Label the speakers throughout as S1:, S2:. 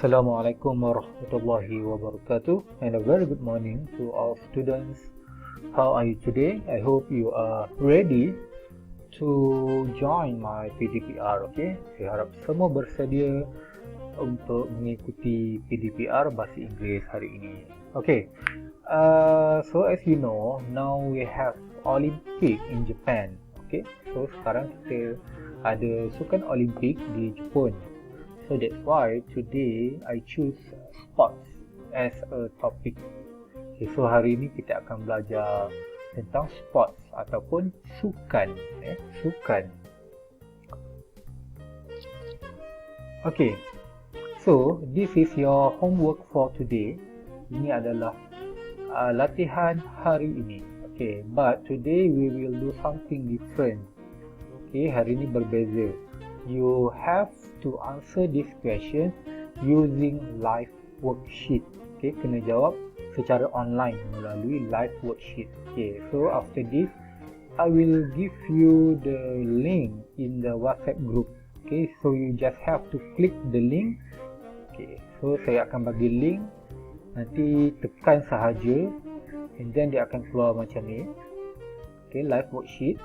S1: Assalamualaikum warahmatullahi wabarakatuh, and a very good morning to all students. How are you today? I hope you are ready to join my PDPR. Okay, saya harap semua bersedia untuk mengikuti PDPR Bahasa Inggeris hari ini. Okay, so as you know, now we have Olympic in Japan. Okay, so sekarang kita ada sukan Olimpik di Jepun. So that's why today I choose sports as a topic. Okay, so hari ini kita akan belajar tentang sports ataupun sukan. Sukan. Okay, so this is your homework for today. Ini adalah latihan hari ini. Okay, but today we will do something different. Okay, hari ini berbeza. You have to answer this question using live worksheet. Okay, kena jawab secara online melalui live worksheet. Okay, so after this, I will give you the link in the WhatsApp group. Okay, so you just have to click the link. Okay, so saya akan bagi link. Nanti tekan sahaja, and then dia akan keluar macam ni. Okay, live worksheet.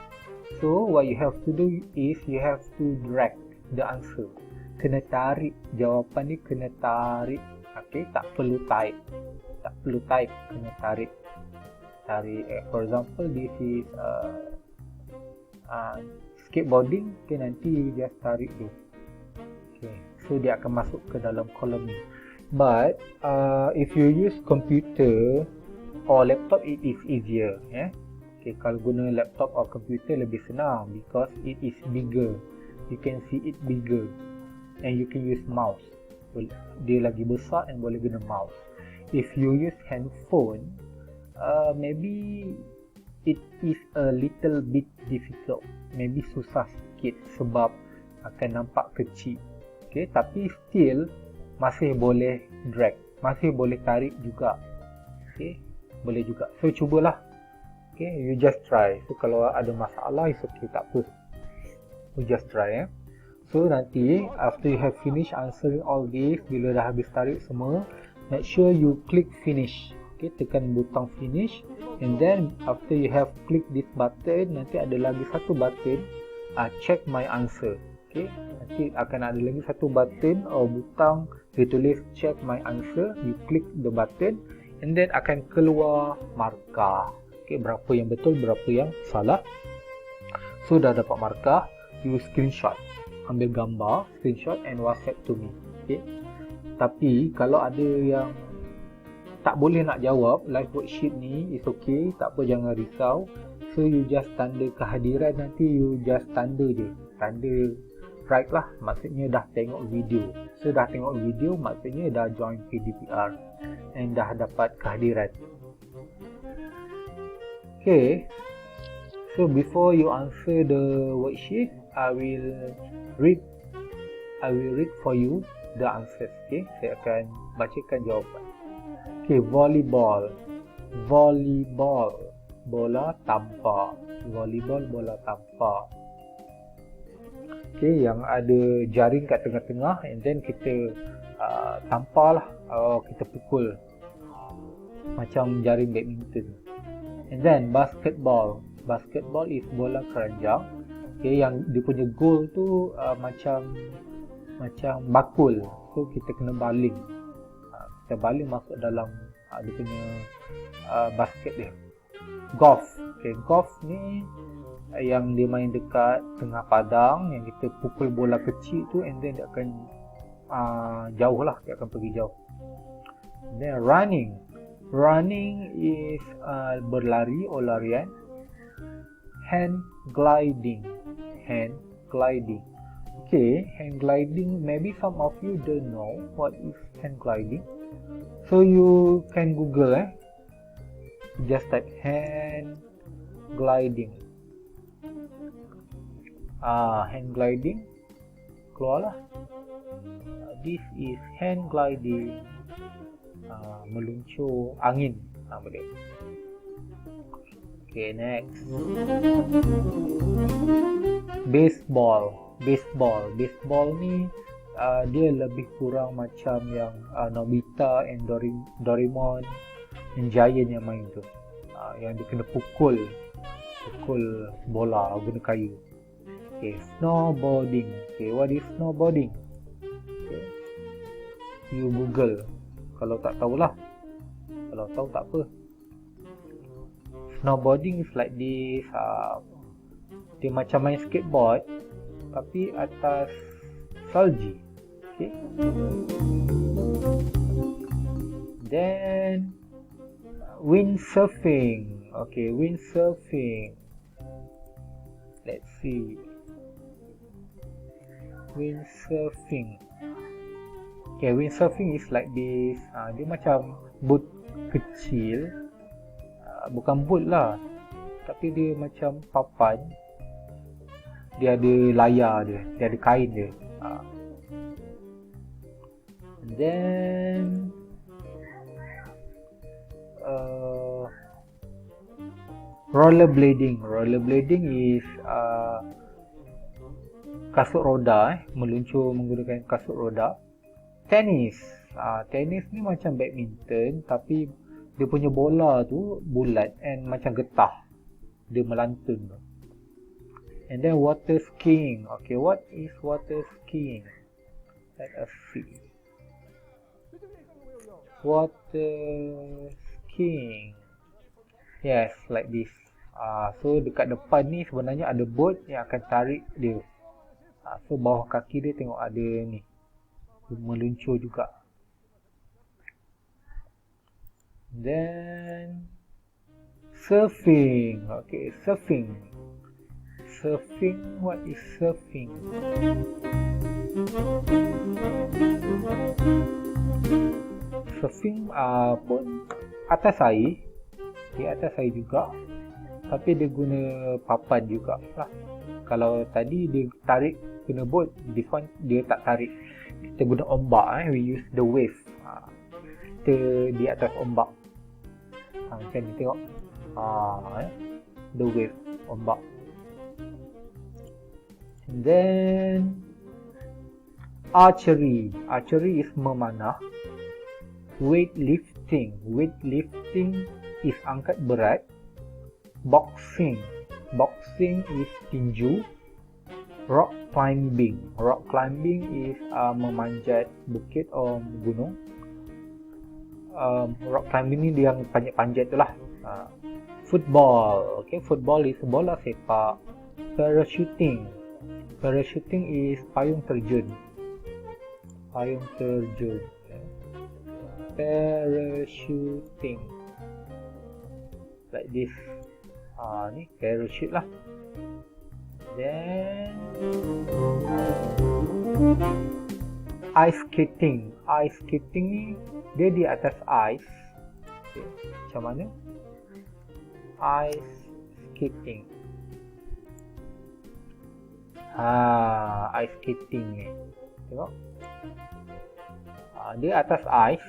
S1: So what you have to do is you have to drag the answer. Kena tarik jawapan ni, kena tarik. Okay, tak perlu type. Tak perlu type, kena tarik. Tarik. For example, this is skateboarding. Okay, nanti you just tarik tu. Okay, so dia akan masuk ke dalam kolom ni. But if you use computer or laptop, it is easier. Okay, kalau guna laptop or computer lebih senang because it is bigger. You can see it bigger, and you can use mouse. Dia lagi besar and boleh guna mouse. If you use handphone, maybe it is a little bit difficult. Maybe susah sikit sebab akan nampak kecil. Okay, tapi still masih boleh drag, masih boleh tarik juga. Okay, boleh juga. So cubalah. Okay, you just try. So kalau ada masalah, it's okay, tak apa. You just try. So nanti after you have finished answering all this, bila dah habis tarik semua, make sure you click finish. Okay, tekan butang finish, and then after you have click this button, nanti ada lagi satu button, check my answer. Okay, nanti akan ada lagi satu button atau butang ditulis check my answer. You click the button, and then akan keluar markah. Okay, berapa yang betul, berapa yang salah. So dah dapat markah, you screenshot, ambil gambar, screenshot and WhatsApp to me. Okay, tapi kalau ada yang tak boleh nak jawab live worksheet ni, it's okay, tak apa, jangan risau. So you just tanda kehadiran, nanti you just tanda je, tanda right lah, maksudnya dah tengok video. So dah tengok video maksudnya dah join PDPR and dah dapat kehadiran. Okay, so before you answer the worksheet, I will read for you the answers. Okay, saya akan bacakan jawapan. Okay, volleyball, bola tampar. Volleyball, bola tampar. Okay, yang ada jaring kat tengah-tengah, and then kita tampar lah, kita pukul macam jaring badminton. And then basketball is bola keranjang. Okay, yang dia punya goal tu macam bakul. So kita kena baling. Kita baling masuk dalam dia punya basket dia. Golf. Okay, golf ni yang dia main dekat tengah padang, yang kita pukul bola kecil tu, and then dia akan jauh lah, dia akan pergi jauh. And then running is berlari atau larian. Hand gliding. Okay, hand gliding, maybe some of you don't know what is hand gliding. So you can Google. Just type hand gliding. Hand gliding, keluarlah. This is hand gliding. Meluncur angin nama dia. Okay, next. Baseball ni dia lebih kurang macam yang Nobita and Doraemon and Giant yang main tu. Yang dia kena pukul bola guna kayu. Okay, snowboarding. Okay, what is snowboarding? Okay. You Google kalau tak tahulah. Kalau tahu tak apa. Snowboarding is like this. Dia macam main skateboard tapi atas salji. Okay. Then windsurfing. Okay, windsurfing. Let's see. Windsurfing. Okay, windsurfing is like this. Dia macam boat kecil. Bukan boat lah. Tapi dia macam papan. Dia ada layar dia. Dia ada kain dia. And then rollerblading. Rollerblading is kasut roda, meluncur menggunakan kasut roda. Tenis. Tenis ni macam badminton tapi dia punya bola tu bulat and macam getah. Dia melantun. And then water skiing. Okay, what is water skiing? Let us see. Water skiing. Yes, like this. So dekat depan ni sebenarnya ada boat yang akan tarik dia. So bawah kaki dia tengok ada ni. Dia meluncur juga. Then surfing. Okay, surfing. Surfing, what is surfing? Surfing pun atas air. Dia atas air juga. Tapi dia guna papan juga lah. Kalau tadi dia tarik guna boat, this one dia tak tarik. Kita guna ombak. We use the wave. Kita di atas ombak. Macam ni tengok. The wave, ombak. And then archery. Archery is memanah. Weightlifting. Weightlifting is angkat berat. Boxing. Boxing is tinju. Rock climbing. Rock climbing is memanjat bukit atau gunung. Rock climbing ni dia yang panjat-panjat tu lah. Football. Okay, football is bola sepak. Parachuting. Parachuting is payung terjun. Payung terjun. Parachuting. Like this. Ni parachute lah. Then ice skating. Ice skating ni dia di atas ice. Okay. Macam mana? Ice skating. Ice skating ni. Tengok. Dia atas ice.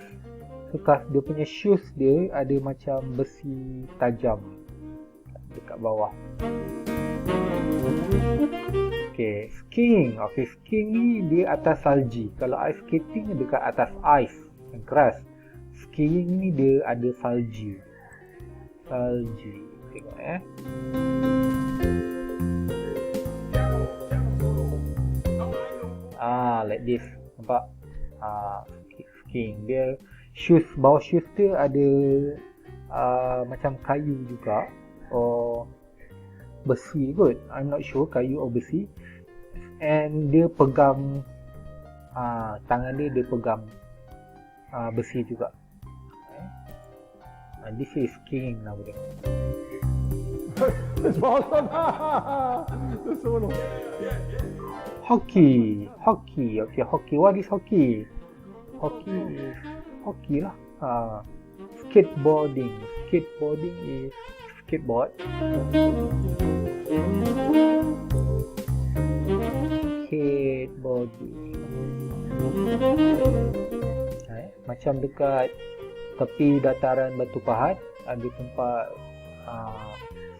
S1: Bekas dia punya shoes dia ada macam besi tajam dekat bawah. Okay, skiing. Okay, skiing ni dia atas salji. Kalau ice skating ni dekat atas ice yang keras. Skiing ni dia ada salji. Salji. Tengok like this. Nampak? Skiing. Dia shoes, bawah shoes dia ada macam kayu juga. Besi kot. I'm not sure kayu atau besi. And dia pegang tangan dia pegang besi juga. This is skiing now. Hockey. Hockey. Okay, hockey. What is hockey? Hockey is hockey lah. Skateboarding. Skateboarding is skateboard. Skateboarding. Macam dekat tepi dataran Batu Pahat ada tempat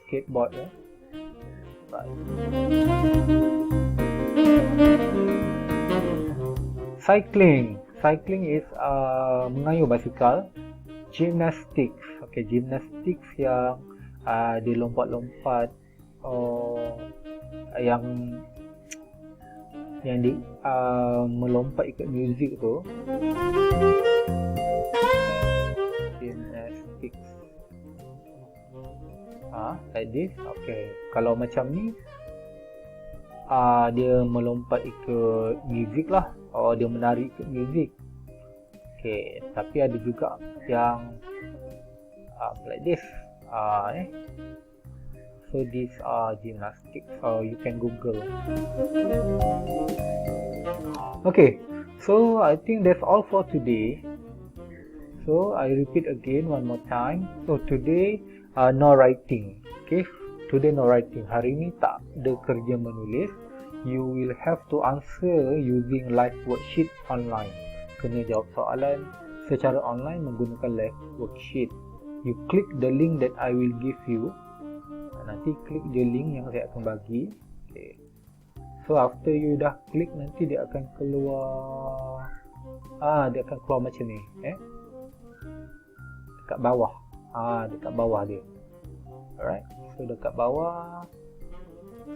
S1: skateboard . Cycling. Cycling is mengayuh basikal. Gymnastics. Okay, gymnastics yang dia lompat-lompat, yang di melompat ikut muzik tu. Gymnastics. Like this. Okay, kalau macam ni dia melompat ikut muzik lah, dia menari ikut muzik. Okay, tapi ada juga yang like this. So these are gymnastics, you can Google. Okay, so I think that's all for today. So I repeat again one more time. So today no writing. Okay, today no writing. Hari ni tak ada kerja menulis. You will have to answer using live worksheet online. Kena jawab soalan secara online menggunakan live worksheet. You click the link that I will give you. Nanti klik je link yang saya akan bagi. Okay. So after you dah klik, nanti dia akan keluar. Dia akan keluar macam ni. Dekat bawah. Dekat bawah dia. Alright. So dekat bawah,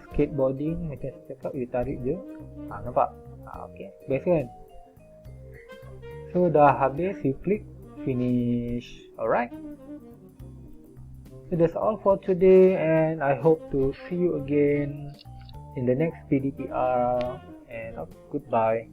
S1: skateboarding, macam saya cakap, you tarik je. Nampak? Okay. Best kan? So dah habis, you klik finish. Alright. So that's all for today, and I hope to see you again in the next PDPR, and goodbye.